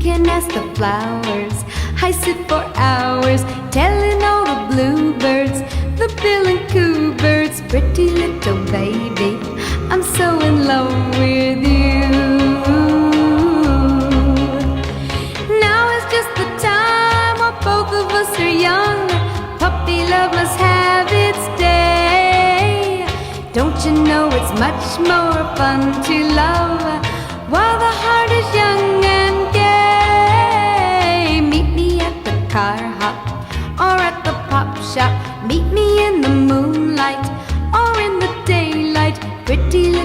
can ask the flowers. I sit for hours telling all the bluebirds, the bill and coo birds, pretty little baby, I'm so in love with you. Now is just the time while both of us are young. Puppy love must have its day. Don't you know it's much more fun to love while the heart is young and gay? Meet me at the car hop or at the pop shop. Meet me in the moonlight or in the daylight, pretty little